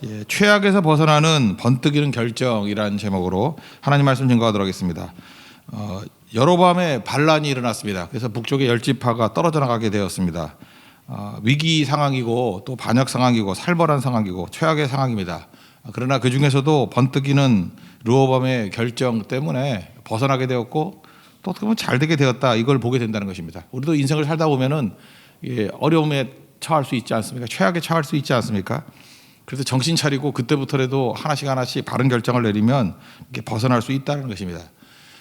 예, 최악에서 벗어나는 번뜩이는 결정이라는 제목으로 하나님 말씀 증거하도록 하겠습니다. 여로보암에 반란이 일어났습니다. 그래서 북쪽의 열지파가 떨어져 나가게 되었습니다. 위기 상황이고 또 반역 상황이고 살벌한 상황이고 최악의 상황입니다. 그러나 그 중에서도 번뜩이는 르호보암의 결정 때문에 벗어나게 되었고 또 어떻게 보면 잘 되게 되었다, 이걸 보게 된다는 것입니다. 우리도 인생을 살다 보면은 어려움에 처할 수 있지 않습니까? 최악에 처할 수 있지 않습니까? 그래서 정신 차리고 그때부터라도 하나씩 하나씩 바른 결정을 내리면 이렇게 벗어날 수 있다는 것입니다.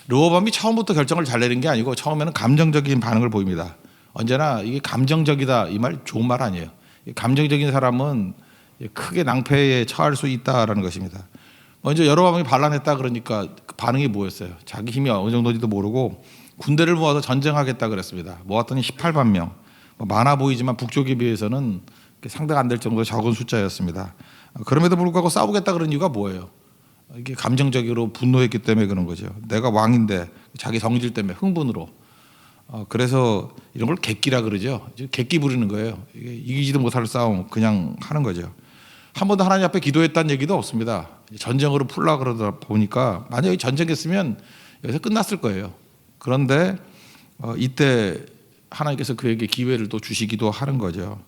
르호보암이 처음부터 결정을 잘 내린 게 아니고 처음에는 감정적인 반응을 보입니다. 언제나 이게 감정적이다, 이 말 좋은 말 아니에요. 감정적인 사람은 크게 낭패에 처할 수 있다라는 것입니다. 먼저 여로보암이 반란했다 그러니까 그 반응이 뭐였어요? 자기 힘이 어느 정도인지도 모르고 군대를 모아서 전쟁하겠다 그랬습니다. 모았더니 18만 명, 많아 보이지만 북쪽에 비해서는 상대가 안 될 정도로 적은 숫자였습니다. 그럼에도 불구하고 싸우겠다 그런 이유가 뭐예요? 이게 감정적으로 분노했기 때문에 그런 거죠. 내가 왕인데 자기 성질 때문에 흥분으로. 그래서 이런 걸 객기라 그러죠. 객기 부리는 거예요. 이기지도 못할 싸움 그냥 하는 거죠. 한 번도 하나님 앞에 기도했다는 얘기도 없습니다. 전쟁으로 풀라 그러다 보니까 만약에 전쟁했으면 여기서 끝났을 거예요. 그런데 이때 하나님께서 그에게 기회를 또 주시기도 하는 거죠.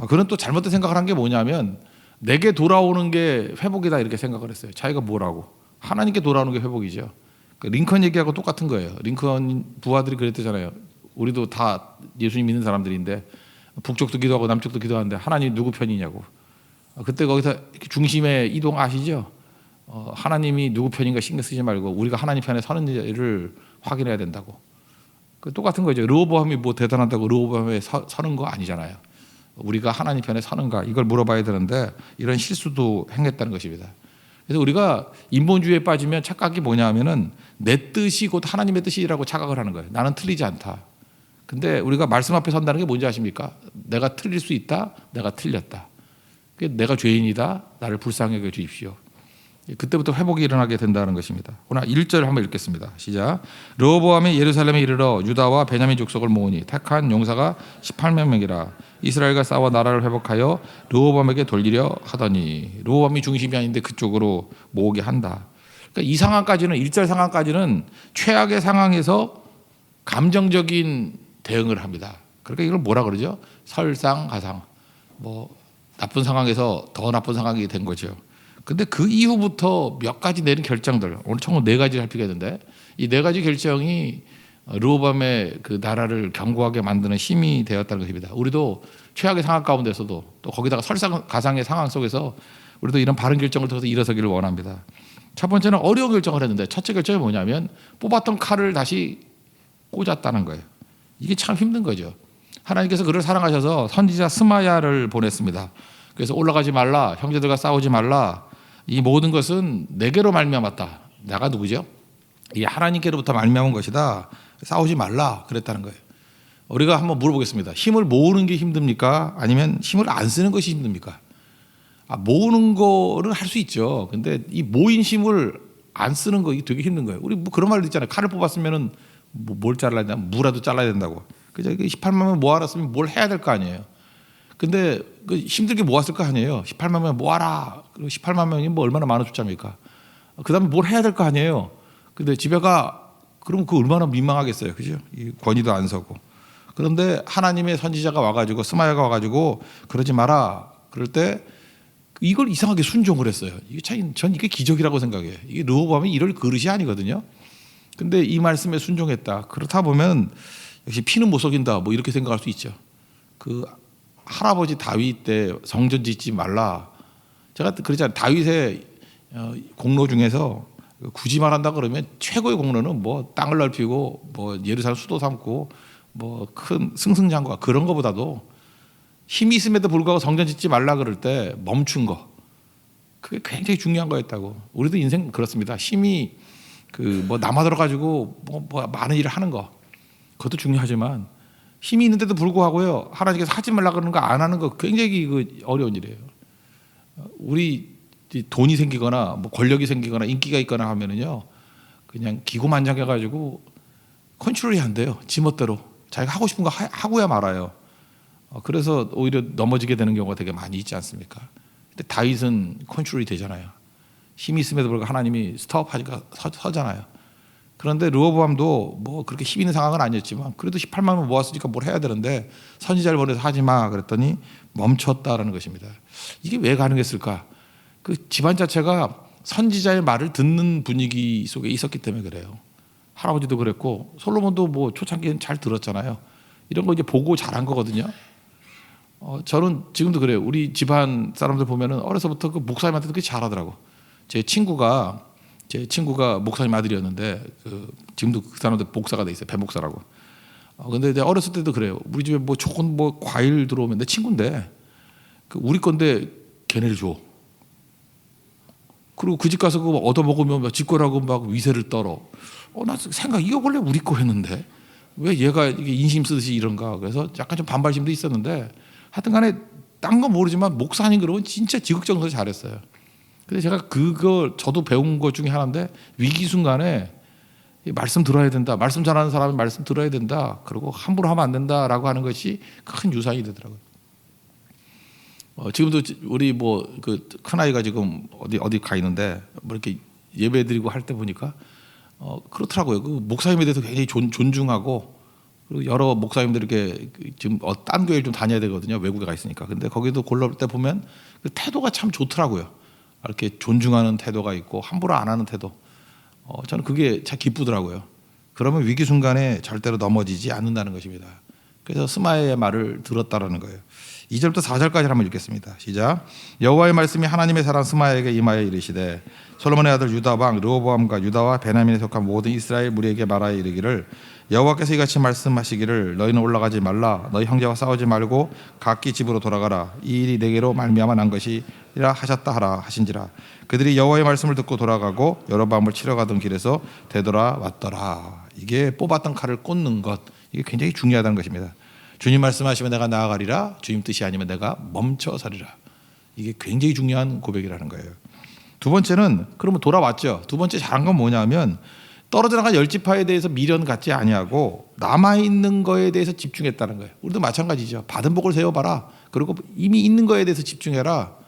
그는 또 잘못된 생각을 한 게 뭐냐면 내게 돌아오는 게 회복이다 이렇게 생각을 했어요. 자기가 뭐라고? 하나님께 돌아오는 게 회복이죠. 링컨 얘기하고 똑같은 거예요. 링컨 부하들이 그랬대잖아요. 우리도 다 예수님 믿는 사람들인데 북쪽도 기도하고 남쪽도 기도하는데 하나님 누구 편이냐고. 그때 거기서 중심에 이동 아시죠? 하나님이 누구 편인가 신경 쓰지 말고 우리가 하나님 편에 서는 일을 확인해야 된다고. 똑같은 거죠. 르호보암이 뭐 대단하다고 르호보암에 서는 거 아니잖아요. 우리가 하나님 편에 서는가 이걸 물어봐야 되는데 이런 실수도 행했다는 것입니다. 그래서 우리가 인본주의에 빠지면 착각이 뭐냐 하면은 내 뜻이 곧 하나님의 뜻이라고 착각을 하는 거예요. 나는 틀리지 않다. 근데 우리가 말씀 앞에 선다는 게 뭔지 아십니까? 내가 틀릴 수 있다. 내가 틀렸다. 내가 죄인이다. 나를 불쌍히 여겨 주십시오. 그때부터 회복이 일어나게 된다는 것입니다. 오늘 1절 한번 읽겠습니다. 시작. 르호보암이 예루살렘에 이르러 유다와 베냐민 족속을 모으니 택한 용사가 18만 명이라. 이스라엘과 싸워 나라를 회복하여 르호보암에게 돌리려 하더니. 르호보암이 중심이 아닌데 그쪽으로 모으게 한다. 그러니까 이 상황까지는 1절 상황까지는 최악의 상황에서 감정적인 대응을 합니다. 그러니까 이걸 뭐라 그러죠? 설상가상. 뭐 나쁜 상황에서 더 나쁜 상황이 된 거죠. 근데 그 이후부터 몇 가지 내린 결정들, 오늘 총 4가지 살피겠는데 이 4가지 결정이 르호보암의 그 나라를 견고하게 만드는 힘이 되었다는 것입니다. 우리도 최악의 상황 가운데서도 또 거기다가 설상가상의 상황 속에서 우리도 이런 바른 결정을 통해서 일어서기를 원합니다. 첫 번째는 어려운 결정을 했는데 첫째 결정이 뭐냐면 뽑았던 칼을 다시 꽂았다는 거예요. 이게 참 힘든 거죠. 하나님께서 그를 사랑하셔서 선지자 스마야를 보냈습니다. 그래서 올라가지 말라, 형제들과 싸우지 말라, 이 모든 것은 내게로 말미암았다. 내가 누구죠? 이 하나님께로부터 말미암은 것이다. 싸우지 말라 그랬다는 거예요. 우리가 한번 물어보겠습니다. 힘을 모으는 게 힘듭니까? 아니면 힘을 안 쓰는 것이 힘듭니까? 모으는 거는 할 수 있죠. 근데 이 모인 힘을 안 쓰는 거 되게 힘든 거예요. 우리 뭐 그런 말도 있잖아요. 칼을 뽑았으면은 뭘 잘라야 되나? 무라도 잘라야 된다고. 그죠? 18만 명 모아놨으면 뭘 해야 될 거 아니에요. 근데 그 힘들게 모았을 거 아니에요. 18만 명 모아라. 그리고 18만 명이 뭐 얼마나 많은 숫자입니까? 그다음에 뭘 해야 될 거 아니에요. 근데 집에 가 그럼 그 얼마나 민망하겠어요, 그죠? 이 권위도 안 서고. 그런데 하나님의 선지자가 와가지고 스마야가 와가지고 그러지 마라. 그럴 때 이걸 이상하게 순종을 했어요. 이게 참 전 이게 기적이라고 생각해요. 이게 르호보암이 이럴 그릇이 아니거든요. 근데 이 말씀에 순종했다. 그렇다 보면 역시 피는 못 속인다. 뭐 이렇게 생각할 수 있죠. 그 할아버지 다윗 때 성전 짓지 말라. 제가 그러잖아요. 다윗의 공로 중에서 굳이 말한다 그러면 최고의 공로는 뭐 땅을 넓히고 뭐 예루살렘 수도 삼고 뭐 큰 승승장구가 그런 거보다도 힘이 있음에도 불구하고 성전 짓지 말라 그럴 때 멈춘 거. 그게 굉장히 중요한 거였다고. 우리도 인생 그렇습니다. 힘이 그 뭐 남아들어 가지고 뭐 많은 일을 하는 거. 그것도 중요하지만 힘이 있는데도 불구하고요, 하나님께서 하지 말라 그러는 거 안 하는 거 굉장히 어려운 일이에요. 우리 돈이 생기거나 뭐 권력이 생기거나 인기가 있거나 하면은요, 그냥 기고만장해가지고 컨트롤이 안 돼요. 지멋대로 자기가 하고 싶은 거 하고야 말아요. 그래서 오히려 넘어지게 되는 경우가 되게 많이 있지 않습니까? 근데 다윗은 컨트롤이 되잖아요. 힘이 있음에도 불구하고 하나님이 스톱하니까 서잖아요. 그런데 르호보암도 뭐 그렇게 힘 있는 상황은 아니었지만 그래도 18만 명 모았으니까 뭘 해야 되는데 선지자를 보내서 하지 마 그랬더니 멈췄다라는 것입니다. 이게 왜 가능했을까? 그 집안 자체가 선지자의 말을 듣는 분위기 속에 있었기 때문에 그래요. 할아버지도 그랬고 솔로몬도 뭐 초창기엔 잘 들었잖아요. 이런 거 이제 보고 잘한 거거든요. 저는 지금도 그래요. 우리 집안 사람들 보면은 어려서부터 그 목사님한테 그렇게 잘하더라고. 제 친구가 목사님 아들이었는데 지금도 그 사람들 목사가 돼 있어요. 배목사라고. 근데 이제 어렸을 때도 그래요. 우리 집에 뭐 좋은 뭐 과일 들어오면 내 친구인데 우리 건데 걔네를 줘. 그리고 그 집 가서 그거 얻어 먹으면 집 거라고 막 위세를 떨어. 나 생각 이거 원래 우리 거 했는데 왜 얘가 이게 인심 쓰듯이 이런가. 그래서 약간 좀 반발심도 있었는데 하여튼간에 딴 건 모르지만 목사님 그러면 진짜 지극정서 잘했어요. 근데 제가 그거 저도 배운 것 중에 하나인데 위기 순간에 말씀 들어야 된다. 말씀 잘하는 사람이 말씀 들어야 된다. 그리고 함부로 하면 안 된다라고 하는 것이 큰 유산이 되더라고요. 지금도 우리 뭐 그 큰아이가 지금 어디 가 있는데 뭐 이렇게 예배드리고 할 때 보니까 그렇더라고요. 그 목사님에 대해서 굉장히 존중하고 그리고 여러 목사님들 이렇게 지금 딴 교회를 좀 다녀야 되거든요. 외국에 가 있으니까. 근데 거기도 골라볼 때 보면 그 태도가 참 좋더라고요. 이렇게 존중하는 태도가 있고 함부로 안 하는 태도. 저는 그게 참 기쁘더라고요. 그러면 위기 순간에 절대로 넘어지지 않는다는 것입니다. 그래서 스마야의 말을 들었다라는 거예요. 2절부터 4절까지 한번 읽겠습니다. 시작. 여호와의 말씀이 하나님의 사람 스마야에게 임하여 이르시되 솔로몬의 아들 유다 왕 르호보암과 유다와 베냐민에 속한 모든 이스라엘 무리에게 말하여 이르기를 여호와께서 이같이 말씀하시기를 너희는 올라가지 말라 너희 형제와 싸우지 말고 각기 집으로 돌아가라 이 일이 내게로 말미암아 난 것이라 하셨다 하라 하신지라 그들이 여호와의 말씀을 듣고 돌아가고 여로보암을 치러 가던 길에서 되돌아왔더라. 이게 뽑았던 칼을 꽂는 것, 이게 굉장히 중요하다는 것입니다. 주님 말씀하시면 내가 나아가리라, 주님 뜻이 아니면 내가 멈춰서리라. 이게 굉장히 중요한 고백이라는 거예요. 두 번째는 그러면 돌아왔죠. 두 번째 잘한 건 뭐냐면 떨어져 나간 열 지파에 대해서 미련 갖지 아니하고 남아 있는 거에 대해서 집중했다는 거예요. 우리도 마찬가지죠. 받은 복을 세워봐라. 그리고 이미 있는 거에 대해서 집중해라.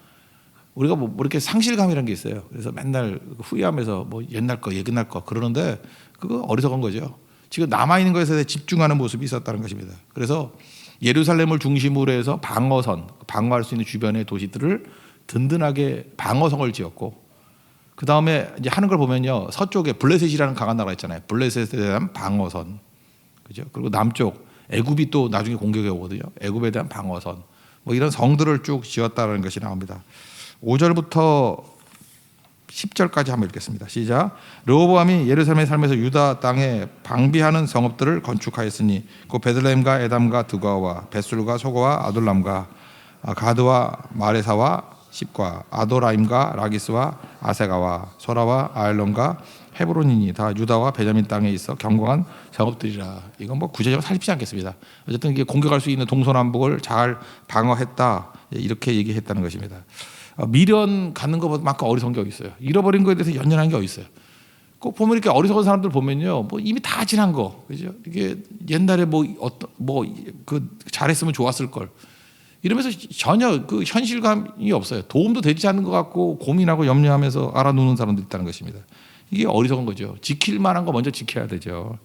우리가 뭐 이렇게 상실감이라는 게 있어요. 그래서 맨날 후회하면서 뭐 옛날 거, 옛날 거 그러는데 그거 어리석은 거죠. 지금 남아 있는 것에 대해 집중하는 모습이 있었다는 것입니다. 그래서 예루살렘을 중심으로 해서 방어할 수 있는 주변의 도시들을 든든하게 방어성을 지었고, 그 다음에 이제 하는 걸 보면요, 서쪽에 블레셋이라는 강한 나라가 있잖아요. 블레셋에 대한 방어선, 그죠? 그리고 남쪽 애굽이 또 나중에 공격해 오거든요. 애굽에 대한 방어선, 뭐 이런 성들을 쭉 지었다는 것이 나옵니다. 5절부터 10절까지 한번 읽겠습니다. 시작. 르호보암이 예루살렘에 살면서 유다 땅에 방비하는 성읍들을 건축하였으니 곧 베들레헴과 에담과 드거와 벳술과 소고와 아둘람과 가드와 마레사와 십과 아도라임과 라기스와 아세가와 소라와 아엘론과 헤브론이니 다 유다와 베냐민 땅에 있어 견고한 성읍들이라. 이건 뭐 구체적으로 살피지 않겠습니다. 어쨌든 이게 공격할 수 있는 동서남북을 잘 방어했다, 이렇게 얘기했다는 것입니다. 미련 갖는 것만큼 어리석은 게 어디 있어요? 잃어버린 거에 대해서 연연한 게 어디 있어요? 꼭 보면 이렇게 어리석은 사람들 보면요, 뭐 이미 다 지난 거, 그죠? 이게 옛날에 그 잘했으면 좋았을 걸 이러면서 전혀 그 현실감이 없어요. 도움도 되지 않는 것 같고 고민하고 염려하면서 알아누는 사람들이 있다는 것입니다. 이게 어리석은 거죠. 지킬 만한 거 먼저 지켜야 되죠.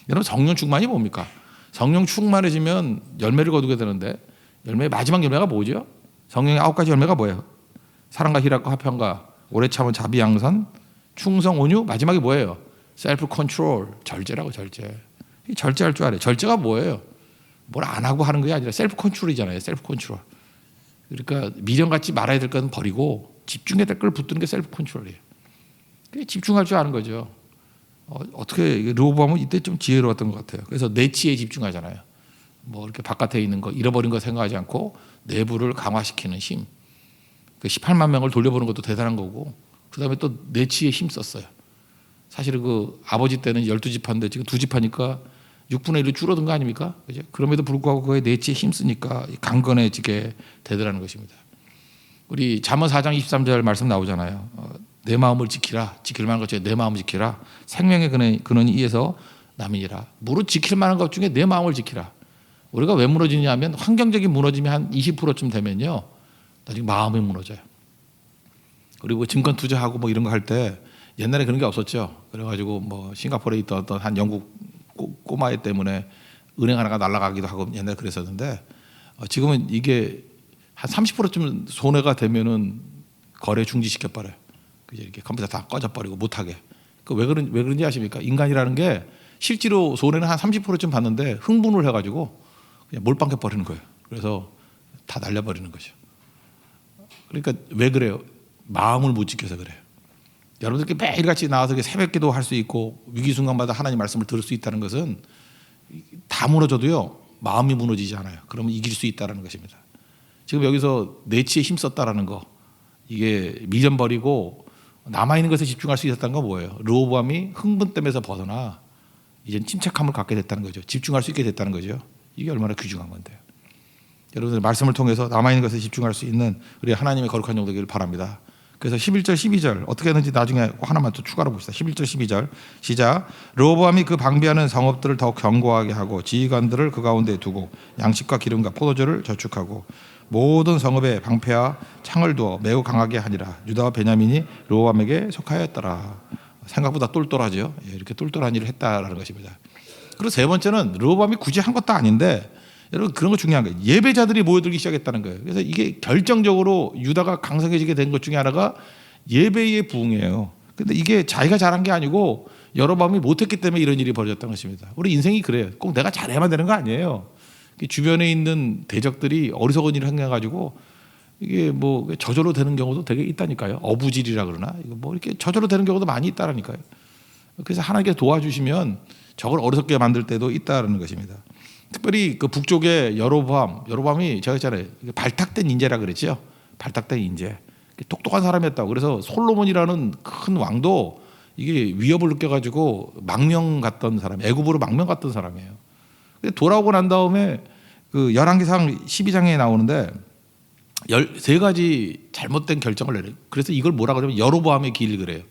여러분, 성령 충만이 뭡니까? 성령 충만해지면 열매를 거두게 되는데 마지막 열매가 뭐죠? 성령의 9가지 열매가 뭐예요? 사랑과 희락과 화평과 오래 참은 자비 양선, 충성 온유, 마지막에 뭐예요? 셀프 컨트롤, 절제라고. 절제할 줄 알아요. 절제가 뭐예요? 뭘 안 하고 하는 게 아니라 셀프 컨트롤이잖아요. 셀프 컨트롤. 그러니까 미련 갖지 말아야 될 건 버리고 집중해야 될 걸 붙드는 게 셀프 컨트롤이에요. 집중할 줄 아는 거죠. 어떻게 르호보암은 이때 좀 지혜로웠던 것 같아요. 그래서 내치에 집중하잖아요. 뭐 이렇게 바깥에 있는 거, 잃어버린 거 생각하지 않고 내부를 강화시키는 힘. 18만 명을 돌려보는 것도 대단한 거고, 그 다음에 또 내치에 힘 썼어요. 사실은 그 아버지 때는 12지파인데 지금 2지파니까 6분의 1로 줄어든 거 아닙니까? 그죠? 그럼에도 불구하고 그의 내치에 힘 쓰니까 강건해지게 되더라는 것입니다. 우리 잠언 4장 23절 말씀 나오잖아요. 내 마음을 지키라. 지킬 만한 것 중에 내 마음을 지키라. 생명의 근원이 이에서 남이니라. 무릇 지킬 만한 것 중에 내 마음을 지키라. 우리가 왜 무너지냐면 환경적인 무너짐이 한 20%쯤 되면요, 나중에 마음이 무너져요. 그리고 증권 투자하고 뭐 이런 거 할 때 옛날에 그런 게 없었죠. 그래가지고 뭐 싱가포르에 있던 어떤 한 영국 꼬마애 때문에 은행 하나가 날아가기도 하고 옛날에 그랬었는데 지금은 이게 한 30%쯤 손해가 되면은 거래 중지시켜 버려요. 그죠? 이렇게 컴퓨터 다 꺼져 버리고 못하게. 왜 그런지 아십니까? 인간이라는 게 실제로 손해는 한 30%쯤 받는데 흥분을 해가지고 그냥 몰빵해 버리는 거예요. 그래서 다 날려버리는 거죠. 그러니까 왜 그래요? 마음을 못 지켜서 그래요. 여러분들께 매일같이 나와서 새벽기도 할 수 있고 위기 순간마다 하나님 말씀을 들을 수 있다는 것은 다 무너져도요 마음이 무너지지 않아요. 그러면 이길 수 있다는 것입니다. 지금 여기서 내치에 힘썼다라는 거 이게 미련 버리고 남아있는 것에 집중할 수 있었다는 건 뭐예요? 르호보암이 흥분됨에서 벗어나 이제 침착함을 갖게 됐다는 거죠. 집중할 수 있게 됐다는 거죠. 이게 얼마나 귀중한 건데요. 여러분들 말씀을 통해서 남아있는 것에 집중할 수 있는 우리 하나님의 거룩한 영도 되기를 바랍니다. 그래서 11절 12절 어떻게 하는지 나중에 하나만 또 추가로 봅시다. 11절 12절 시작. 르호보암이 그 방비하는 성읍들을 더욱 견고하게 하고 지휘관들을 그 가운데 두고 양식과 기름과 포도주를 저축하고 모든 성읍에 방패와 창을 두어 매우 강하게 하니라. 유다와 베냐민이 르호보암에게 속하였더라. 생각보다 똘똘하죠. 이렇게 똘똘한 일을 했다라는 것입니다. 그리고 세 번째는 르호보암이 굳이 한 것도 아닌데 여러분 그런 거 중요한 거예요. 예배자들이 모여들기 시작했다는 거예요. 그래서 이게 결정적으로 유다가 강성해지게 된 것 중에 하나가 예배의 부흥이에요. 근데 이게 자기가 잘한 게 아니고 여로보암이 못했기 때문에 이런 일이 벌어졌던 것입니다. 우리 인생이 그래요. 꼭 내가 잘해야만 되는 거 아니에요. 주변에 있는 대적들이 어리석은 일을 행해가지고 이게 뭐 저절로 되는 경우도 되게 있다니까요. 어부질이라 그러나 이거 뭐 이렇게 저절로 되는 경우도 많이 있다라니까요. 그래서 하나님께서 도와주시면 저걸 어리석게 만들 때도 있다라는 것입니다. 특별히 그 북쪽의 여로보암이 제가 했잖아요. 발탁된 인재라 그랬죠. 발탁된 인재. 똑똑한 사람이었다고. 그래서 솔로몬이라는 큰 왕도 이게 위협을 느껴가지고 망명 갔던 사람, 애굽으로 망명 갔던 사람이에요. 근데 돌아오고 난 다음에 그 열왕기상 12장에 나오는데 13가지 잘못된 결정을 내려요. 그래서 이걸 뭐라 그러면 여로보암의 길 그래요.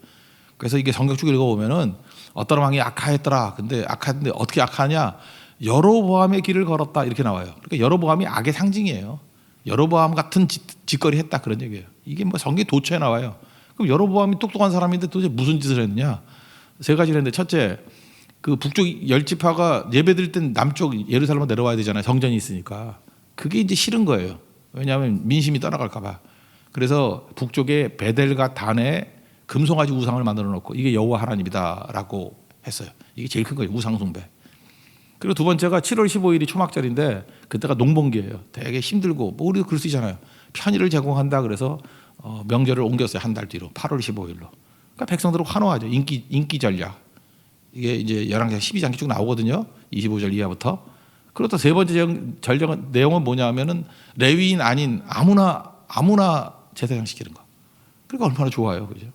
그래서 이게 성경책 읽어보면은 어떤 왕이 악하였더라. 근데 악한데 어떻게 악하냐? 여로보암의 길을 걸었다 이렇게 나와요. 그러니까 여로보암이 악의 상징이에요. 여로보암 같은 짓거리 했다 그런 얘기예요. 이게 뭐 성경 도처에 나와요. 그럼 여로보암이 똑똑한 사람인데 도대체 무슨 짓을 했느냐? 세 가지를 했는데 첫째, 그 북쪽 열 지파가 예배드릴 땐 남쪽 예루살렘으로 내려와야 되잖아요. 성전이 있으니까. 그게 이제 싫은 거예요. 왜냐하면 민심이 떠나갈까 봐. 그래서 북쪽에 베델과 단에 금송아지 우상을 만들어 놓고 이게 여호와 하나님이다라고 했어요. 이게 제일 큰 거예요. 우상 숭배. 그리고 두 번째가 7월 15일이 초막절인데 그때가 농번기예요. 되게 힘들고 뭐 우리도 그럴 수 있잖아요. 편의를 제공한다 그래서 명절을 옮겼어요. 한 달 뒤로 8월 15일로. 그러니까 백성들은 환호하죠. 인기 전략. 이게 이제 열왕기상 12장이 쭉 나오거든요. 25절 이하부터. 그리고 또 세 번째 전략 내용은 뭐냐면은 레위인 아닌 아무나 제사장 시키는 거. 그러니까 얼마나 좋아요, 그죠?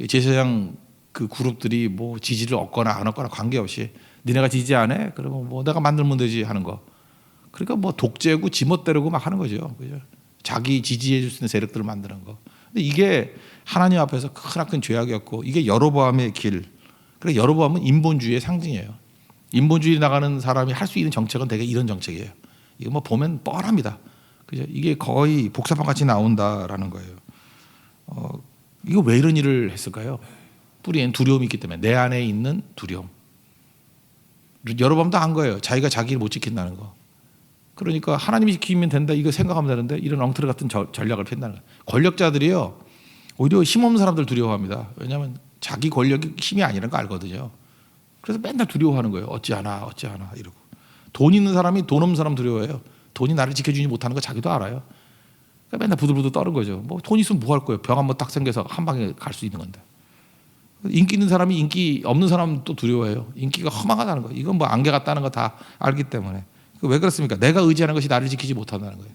제사장 그 그룹들이 뭐 지지를 얻거나 안 얻거나 관계없이 니네가 지지 안 해? 그러면 뭐 내가 만들면 되지 하는 거. 그러니까 뭐 독재고 지멋대로고 막 하는 거죠. 그죠? 자기 지지해 줄 수 있는 세력들을 만드는 거. 근데 이게 하나님 앞에서 크나큰 죄악이었고 이게 여로보암의 길. 그래 여로보암은 인본주의의 상징이에요. 인본주의 나가는 사람이 할 수 있는 정책은 되게 이런 정책이에요. 이거 뭐 보면 뻔합니다. 그죠? 이게 거의 복사판 같이 나온다라는 거예요. 이거 왜 이런 일을 했을까요? 뿌리엔 두려움이 있기 때문에 내 안에 있는 두려움. 여로보암도 한 거예요. 자기가 자기를 못 지킨다는 거. 그러니까 하나님이 지키면 된다 이거 생각하면 되는데 이런 엉터리 같은 전략을 핀다는 거예요. 권력자들이요 오히려 힘없는 사람들 두려워합니다. 왜냐하면 자기 권력이 힘이 아니라는 거 알거든요. 그래서 맨날 두려워하는 거예요. 어찌하나 이러고. 돈 있는 사람이 돈 없는 사람 두려워해요. 돈이 나를 지켜주지 못하는 거 자기도 알아요. 그러니까 맨날 부들부들 떠는 거죠. 뭐 돈 있으면 뭐 할 거예요. 병 한번 딱 생겨서 한 방에 갈 수 있는 건데. 인기 있는 사람이 인기 없는 사람도 두려워해요. 인기가 허망하다는 거예요. 이건 뭐 안개 같다는 거 다 알기 때문에. 왜 그렇습니까? 내가 의지하는 것이 나를 지키지 못한다는 거예요.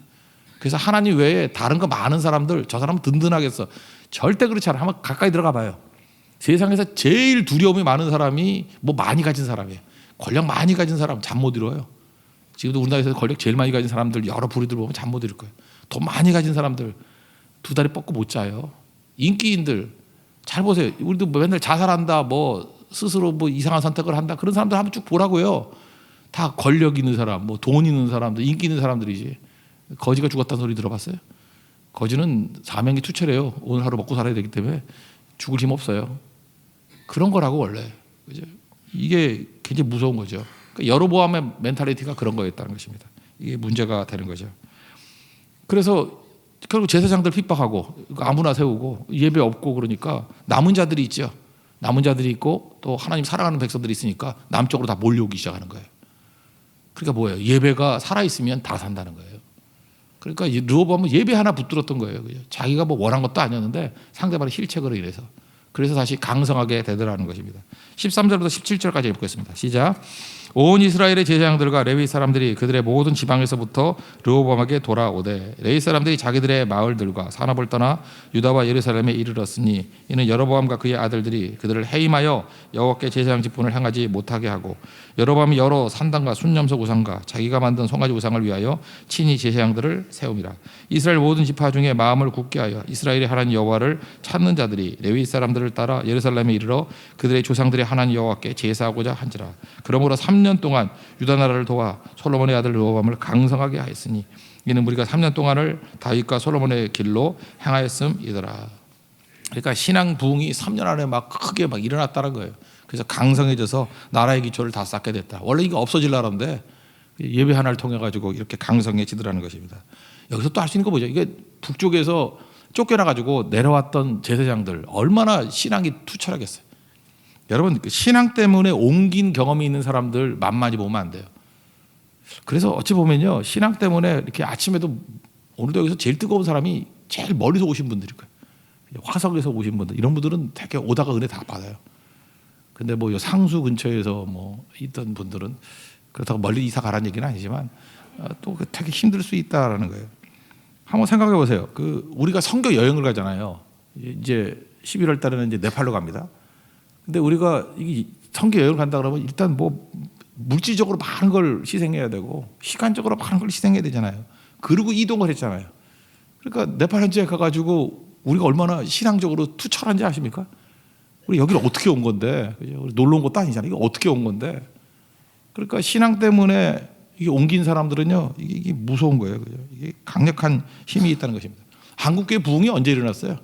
그래서 하나님 외에 다른 거 많은 사람들 저 사람은 든든하겠어. 절대 그렇지 않아. 한번 가까이 들어가 봐요. 세상에서 제일 두려움이 많은 사람이 뭐 많이 가진 사람이에요. 권력 많이 가진 사람 잠 못 이뤄요. 지금도 우리나라에서 권력 제일 많이 가진 사람들 여러 부류들 보면 잠 못 이룰 거예요. 돈 많이 가진 사람들 두 다리 뻗고 못 자요. 인기인들 잘 보세요. 우리도 맨날 자살한다, 뭐 스스로 뭐 이상한 선택을 한다 그런 사람들 한번 쭉 보라고요. 다 권력 있는 사람, 뭐 돈 있는 사람들, 인기 있는 사람들이지. 거지가 죽었다는 소리 들어봤어요? 거지는 사명이 투철해요. 오늘 하루 먹고 살아야 되기 때문에 죽을 힘 없어요. 그런 거라고 원래. 그죠? 이게 굉장히 무서운 거죠. 그러니까 여로보암의 멘탈리티가 그런 거였다는 것입니다. 이게 문제가 되는 거죠. 그래서 결국 제사장들 핍박하고 아무나 세우고 예배 없고 그러니까 남은 자들이 있죠. 남은 자들이 있고 또 하나님 사랑하는 백성들이 있으니까 남쪽으로 다 몰려오기 시작하는 거예요. 그러니까 뭐예요? 예배가 살아있으면 다 산다는 거예요. 그러니까 르호보암은 예배 하나 붙들었던 거예요. 자기가 뭐 원한 것도 아니었는데 상대방의 힐책으로 인해서. 그래서 다시 강성하게 되더라는 것입니다. 13절부터 17절까지 읽겠습니다. 시작. 온 이스라엘의 제사장들과 레위 사람들이 그들의 모든 지방에서부터 르호보암에게 돌아오되 레위 사람들이 자기들의 마을들과 산업을 떠나 유다와 예루살렘에 이르렀으니 이는 여로보암과 그의 아들들이 그들을 해임하여 여호와께 제사장 직분을 행하지 못하게 하고 여로보암이 여러 산당과 순념소 우상과 자기가 만든 송아지 우상을 위하여 친히 제사장들을 세움이라. 이스라엘 모든 지파 중에 마음을 굳게 하여 이스라엘의 하나님 여호와를 찾는 자들이 레위 사람들을 따라 예루살렘에 이르러 그들의 조상들의 하나님 여호와께 제사하고자 한지라. 그러므로 3년 동안 유다 나라를 도와 솔로몬의 아들 르호보암을 강성하게 하였으니 이는 우리가 3년 동안을 다윗과 솔로몬의 길로 행하였음이더라. 그러니까 신앙 부흥이 3년 안에 막 크게 막 일어났다는 거예요. 그래서 강성해져서 나라의 기초를 다 쌓게 됐다. 원래 이거 없어질 나라인데 예배 하나를 통해 가지고 이렇게 강성해지더라는 것입니다. 여기서 또 할 수 있는 거 뭐죠? 이게 북쪽에서 쫓겨나 가지고 내려왔던 제사장들 얼마나 신앙이 투철하겠어요. 여러분 신앙 때문에 옮긴 경험이 있는 사람들 만만히 보면 안 돼요. 그래서 어찌 보면요 신앙 때문에 이렇게 아침에도 오늘도 여기서 제일 뜨거운 사람이 제일 멀리서 오신 분들일 거예요. 화성에서 오신 분들 이런 분들은 되게 오다가 은혜 다 받아요. 근데 뭐 상수 근처에서 뭐 있던 분들은 그렇다고 멀리 이사 가라는 얘기는 아니지만 또 되게 힘들 수 있다라는 거예요. 한번 생각해 보세요. 우리가 선교 여행을 가잖아요. 이제 11월 달에는 이제 네팔로 갑니다. 근데 우리가 이 선교 여행을 간다 그러면 일단 뭐 물질적으로 많은 걸 희생해야 되고 시간적으로 많은 걸 희생해야 되잖아요. 그리고 이동을 했잖아요. 그러니까 네팔 현지에 가가지고 우리가 얼마나 신앙적으로 투철한지 아십니까? 우리 여기를 어떻게 온 건데, 그죠? 우리 놀러 온 것도 아니잖아요. 이거 어떻게 온 건데? 그러니까 신앙 때문에 이게 옮긴 사람들은요, 이게 무서운 거예요, 그죠? 이게 강력한 힘이 있다는 것입니다. 한국교회 부흥이 언제 일어났어요?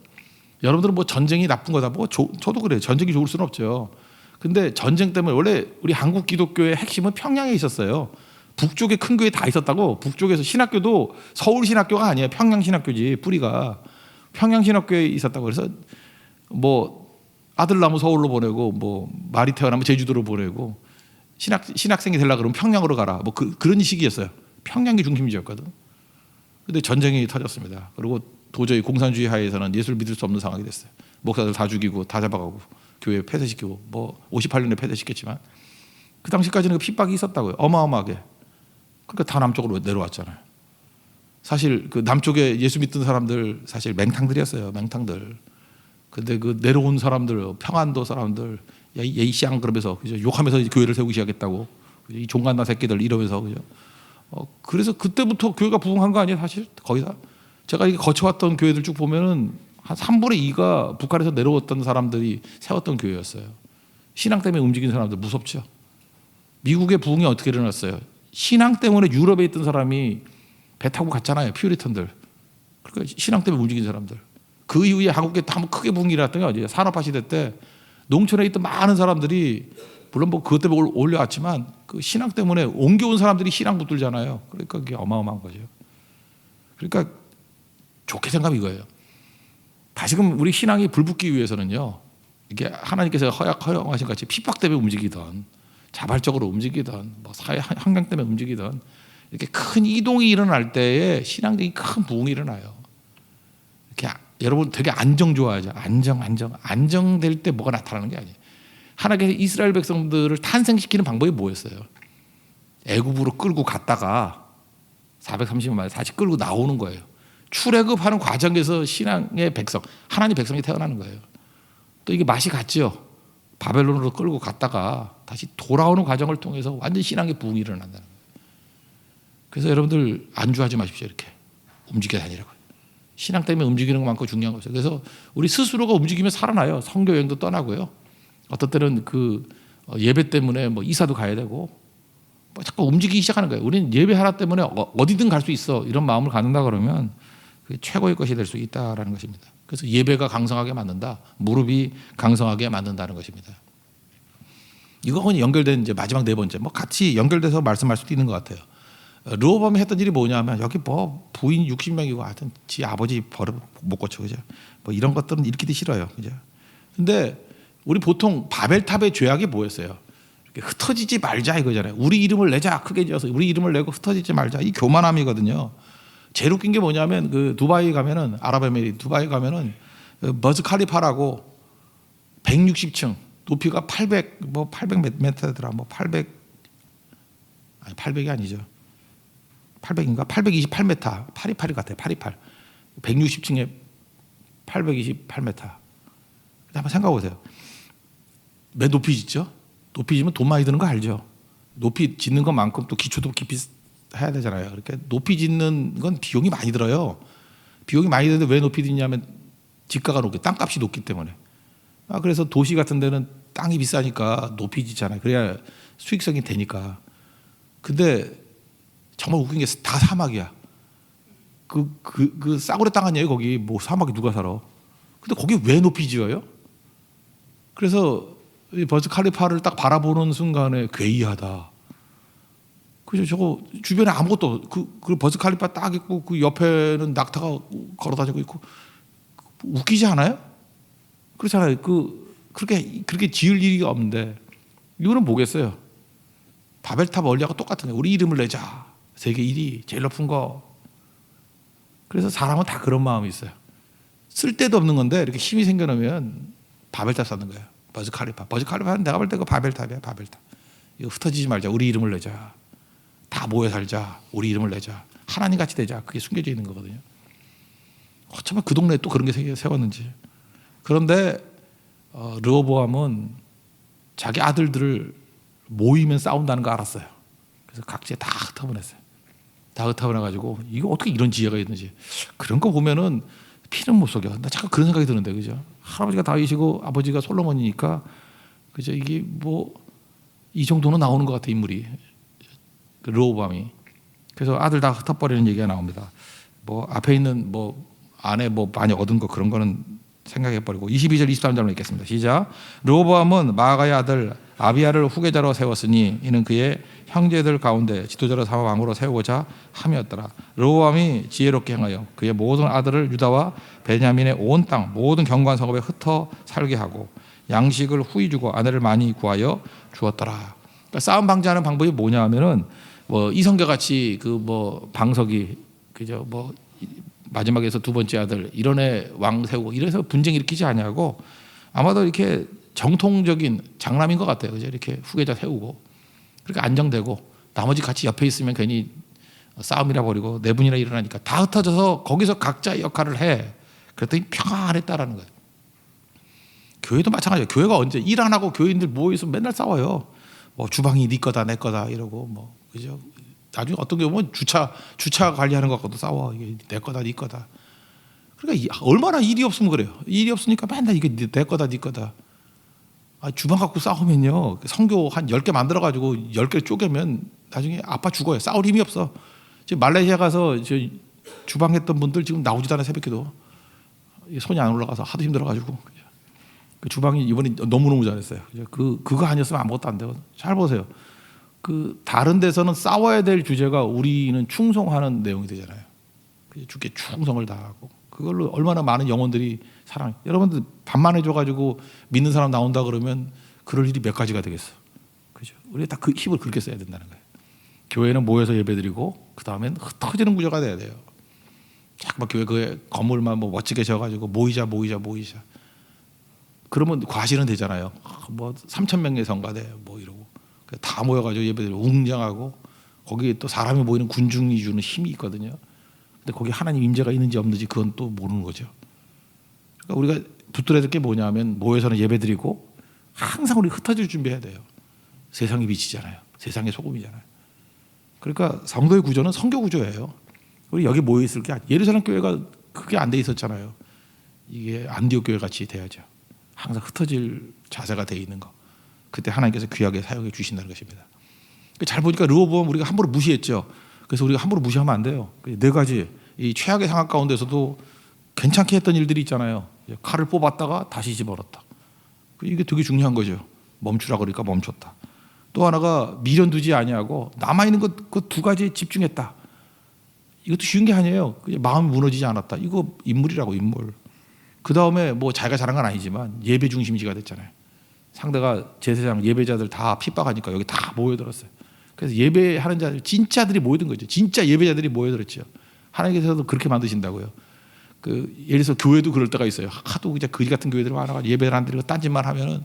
여러분들은 뭐 전쟁이 나쁜 거다, 뭐 저도 그래요. 전쟁이 좋을 수는 없죠. 근데 전쟁 때문에 원래 우리 한국 기독교의 핵심은 평양에 있었어요. 북쪽에 큰 교회 다 있었다고. 북쪽에서 신학교도 서울 신학교가 아니에요. 평양 신학교지 뿌리가. 평양 신학교에 있었다고. 그래서 뭐 아들 낳으면 서울로 보내고 뭐 말이 태어나면 제주도로 보내고 신학생이 되려고 그러면 평양으로 가라. 뭐 그런 시기였어요. 평양이 중심지였거든. 근데 전쟁이 터졌습니다. 그리고 도저히 공산주의 하에서는 예수를 믿을 수 없는 상황이 됐어요. 목사들 다 죽이고 다 잡아가고 교회 폐쇄시키고 뭐 58년에 폐쇄시켰지만 그 당시까지는 그 핍박이 있었다고요. 어마어마하게. 그러니까 다 남쪽으로 내려왔잖아요. 사실 그 남쪽에 예수 믿던 사람들 사실 맹탕들이었어요. 맹탕들. 근데 그 내려온 사람들, 평안도 사람들, 예이시앙 그러면서 그죠? 욕하면서 교회를 세우기 시작했다고. 이 종간나 새끼들 이러면서 그죠? 그래서 그때부터 교회가 부흥한 거 아니에요, 사실 거의 다. 제가 이게 거쳐왔던 교회들 쭉 보면은 한 3분의 2가 북한에서 내려왔던 사람들이 세웠던 교회였어요. 신앙 때문에 움직이는 사람들 무섭죠. 미국의 부흥이 어떻게 일어났어요? 신앙 때문에 유럽에 있던 사람이 배 타고 갔잖아요, 퓨리턴들. 그러니까 신앙 때문에 움직인 사람들. 그 이후에 한국에 한번 크게 부흥이 일어났던 게 어디예요? 산업화 시대 때 농촌에 있던 많은 사람들이 물론 뭐 그것 때문에 올려왔지만 그 신앙 때문에 옮겨온 사람들이 신앙 붙들잖아요. 그러니까 그게 어마어마한 거죠. 그러니까 좋게 생각하면 이거예요. 다시금 우리 신앙이 불붙기 위해서는요. 이게 하나님께서 허용하신 같이 핍박 때문에 움직이던 자발적으로 움직이던 뭐 사회 환경 때문에 움직이던 이렇게 큰 이동이 일어날 때에 신앙적인 큰 부흥이 일어나요. 이렇게 여러분 되게 안정 좋아하죠. 안정될 때 뭐가 나타나는 게 아니에요. 하나님께서 이스라엘 백성들을 탄생시키는 방법이 뭐였어요? 애굽으로 끌고 갔다가 430년 만에 다시 끌고 나오는 거예요. 출애굽하는 과정에서 신앙의 백성, 하나님 백성이 태어나는 거예요. 또 이게 맛이 갔죠. 바벨론으로 끌고 갔다가 다시 돌아오는 과정을 통해서 완전 신앙의 부흥이 일어난다는 거예요. 그래서 여러분들 안주하지 마십시오. 이렇게 움직여 다니라고요. 신앙 때문에 움직이는 것만큼 중요한 거죠. 그래서 우리 스스로가 움직이면 살아나요. 선교 여행도 떠나고요. 어떤 때는 그 예배 때문에 뭐 이사도 가야 되고 뭐 자꾸 움직이기 시작하는 거예요. 우리는 예배 하나 때문에 어디든 갈 수 있어 이런 마음을 갖는다 그러면 그게 최고의 것이 될 수 있다라는 것입니다. 그래서 예배가 강성하게 만든다. 무릎이 강성하게 만든다는 것입니다. 이거는 연결된 이제 마지막 네 번째. 뭐 같이 연결돼서 말씀할 수도 있는 것 같아요. 르호보암이 했던 일이 뭐냐면 여기 뭐 부인 60명이고 하여튼 지 아버지 버릇 못 고쳐 그죠? 뭐 이런 것들은 읽기도 싫어요. 그죠? 근데 우리 보통 바벨탑의 죄악이 뭐였어요? 이렇게 흩어지지 말자 이거잖아요. 우리 이름을 내자 크게 지어서 우리 이름을 내고 흩어지지 말자 이 교만함이거든요. 제일 웃긴 게 뭐냐면 그 두바이 가면은 아랍에미리 두바이 가면은 버즈 칼리파라고 160층 높이가 800 몇 메터더라 뭐 800이 아니죠. 800인가 828m 파리파리 같아요. 파리팔 160층에 828m. 한번 생각해 보세요. 왜 높이 짓죠? 높이 지면 돈 많이 드는 거 알죠? 높이 짓는 것만큼 또 기초도 깊이 해야 되잖아요. 그러니까 높이 짓는 건 비용이 많이 들어요. 비용이 많이 드는데 왜 높이 짓냐면 집가가 높기 땅값이 높기 때문에. 그래서 도시 같은 데는 땅이 비싸니까 높이 짓잖아요. 그래야 수익성이 되니까. 근데 정말 웃긴 게 다 사막이야. 그 싸구려 땅 아니에요 거기. 뭐 사막에 누가 살아. 근데 거기 왜 높이 지어요? 그래서 이 버즈 칼리파를 딱 바라보는 순간에 괴이하다. 그죠? 저거 주변에 아무것도 그 버즈 칼리파 딱 있고 그 옆에는 낙타가 걸어다니고 있고 웃기지 않아요? 그렇잖아요. 그렇게 지을 일이 없는데 이거는 뭐겠어요? 바벨탑 원리하고 똑같은 거예요. 우리 이름을 내자. 세계 1위 제일 높은 거. 그래서 사람은 다 그런 마음이 있어요. 쓸데도 없는 건데 이렇게 힘이 생겨나면 바벨탑 쌓는 거예요. 버즈 칼리파는 내가 볼 때 그 바벨탑이야. 바벨탑. 이거 흩어지지 말자. 우리 이름을 내자. 다 모여 살자. 우리 이름을 내자. 하나님 같이 되자. 그게 숨겨져 있는 거거든요. 어쩌면 그 동네에 또 그런 게 세웠는지. 그런데 르호보암은 자기 아들들을 모이면 싸운다는 거 알았어요. 그래서 각지에 다 흩어보냈어요. 다 흩어보내가지고 이거 어떻게 이런 지혜가 있는지. 그런 거 보면은 피는 못 속여. 나 잠깐 그런 생각이 드는데, 그죠? 할아버지가 다윗이고 아버지가 솔로몬이니까, 그죠? 이게 뭐 이 정도는 나오는 것 같아 인물이. 그 르호보암이. 그래서 아들 다 흩어버리는 얘기가 나옵니다. 뭐 앞에 있는 뭐 안에 뭐 많이 얻은 거 그런 거는 생각해버리고 22절 23절로 읽겠습니다. 시작. 르호보암은 마아가의 아들 아비야를 후계자로 세웠으니 이는 그의 형제들 가운데 지도자로 삼아 왕으로 세우고자 함이었더라. 르호보암이 지혜롭게 행하여 그의 모든 아들을 유다와 베냐민의 온 땅 모든 경관 성읍에 흩어 살게 하고 양식을 후히 주고 아내를 많이 구하여 주었더라. 그러니까 싸움 방지하는 방법이 뭐냐 하면은 뭐 이성계 같이 그 뭐 방석이 그죠 뭐 마지막에서 두 번째 아들 이런 애 왕 세우고 이래서 분쟁 일으키지 않냐고 아마도 이렇게 정통적인 장남인 것 같아요. 그죠? 이렇게 후계자 세우고 그렇게 안정되고 나머지 같이 옆에 있으면 괜히 싸움이라 버리고 내분이나 일어나니까 다 흩어져서 거기서 각자 역할을 해. 그랬더니 평안했다라는 거예요. 교회도 마찬가지예요. 교회가 언제 일 안 하고 교인들 모여 있으면 맨날 싸워요. 뭐 주방이 네 거다 내 거다 이러고 뭐 그죠? 나중에 어떤 경우는 주차 관리하는 것 갖고도 싸워. 이게 내 거다 네 거다. 그러니까 얼마나 일이 없으면 그래요. 일이 없으니까 맨날 이게 내 거다 네 거다. 주방 갖고 싸우면요. 성교 한 10개 만들어 가지고 10개 쪼개면 나중에 아파 죽어요. 싸울 힘이 없어. 지금 말레이시아 가서 주방 했던 분들 지금 나오지도 않아 새벽기도. 손이 안 올라가서 하도 힘들어 가지고. 그 주방이 이번에 너무너무 잘했어요. 그거 아니었으면 아무것도 안 돼요. 잘 보세요. 그 다른 데서는 싸워야 될 주제가 우리는 충성하는 내용이 되잖아요. 주께 충성을 다하고 그걸로 얼마나 많은 영혼들이 사랑. 여러분들 반만 해줘가지고 믿는 사람 나온다 그러면 그럴 일이 몇 가지가 되겠어. 그죠? 우리 다 그 힘을 그렇게 써야 된다는 거예요. 교회는 모여서 예배드리고 그 다음엔 흩어지는 구조가 돼야 돼요. 자꾸 교회 그 건물만 뭐 멋지게 지어가지고 모이자. 그러면 과실은 되잖아요. 뭐 3,000명의 성가대 뭐 이러고 다 모여가지고 예배드리고 웅장하고 거기에 또 사람이 모이는 군중이 주는 힘이 있거든요. 근데 거기 하나님 임재가 있는지 없는지 그건 또 모르는 거죠. 그러니까 우리가 붙들어야 될 게 뭐냐면 모여서는 예배드리고 항상 우리 흩어질 준비해야 돼요. 세상이 빛이잖아요. 세상의 소금이잖아요. 그러니까 성도의 구조는 성교 구조예요. 우리 여기 모여 있을 게 예루살렘 교회가 그게 안 돼 있었잖아요. 이게 안디옥 교회 같이 돼야죠. 항상 흩어질 자세가 돼 있는 거. 그때 하나님께서 귀하게 사용해 주신다는 것입니다. 잘 보니까 르호보암 우리가 함부로 무시했죠. 그래서 우리가 함부로 무시하면 안 돼요. 네 가지 이 최악의 상황 가운데서도 괜찮게 했던 일들이 있잖아요. 칼을 뽑았다가 다시 집어넣었다. 이게 되게 중요한 거죠. 멈추라 그러니까 멈췄다. 또 하나가 미련두지 아니하고 남아있는 것 그 두 가지에 집중했다. 이것도 쉬운 게 아니에요. 마음이 무너지지 않았다. 이거 인물이라고, 인물. 그 다음에 뭐 자기가 잘한 건 아니지만 예배 중심지가 됐잖아요. 상대가 제사장 예배자들 다 핍박하니까 여기 다 모여들었어요. 그래서 예배하는 자들 진짜들이 모여든 거죠. 진짜 예배자들이 모여들었죠. 하나님께서도 그렇게 만드신다고요. 예를 들어서 교회도 그럴 때가 있어요. 하도 이제 거지 같은 교회들이 많아가지고 예배를 안 드리고 딴짓만 하면은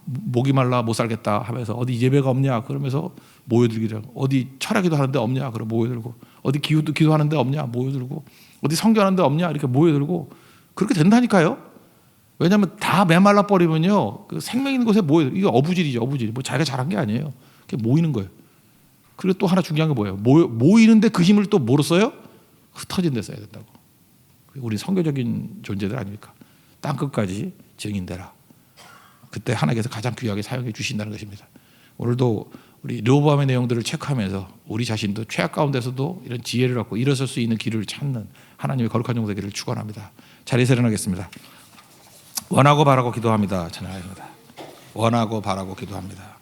목이 말라 못 살겠다 하면서 어디 예배가 없냐 그러면서 모여들기를, 어디 철야기도 하는데 없냐 그럼 모여들고, 어디 기도하는데 없냐 모여들고, 어디 성교하는데 없냐 이렇게 모여들고, 그렇게 된다니까요. 왜냐하면 다 메말라 버리면요 생명 있는 곳에 모여, 이게 어부질이죠. 어부질. 뭐 자기가 잘한 게 아니에요. 그게 모이는 거예요. 그리고 또 하나 중요한 게 뭐예요? 모이는데 그 힘을 또 뭐로 써요? 흩어진 데 써야 된다고. 우리 선교적인 존재들 아닙니까? 땅 끝까지 증인되라. 그때 하나님께서 가장 귀하게 사용해 주신다는 것입니다. 오늘도 우리 르호보암의 내용들을 체크하면서 우리 자신도 최악 가운데서도 이런 지혜를 갖고 일어설 수 있는 길을 찾는 하나님의 거룩한 용사 되기를 축원합니다. 자리에서 일어나겠습니다. 원하고 바라고 기도합니다. 찬양합니다. 원하고 바라고 기도합니다.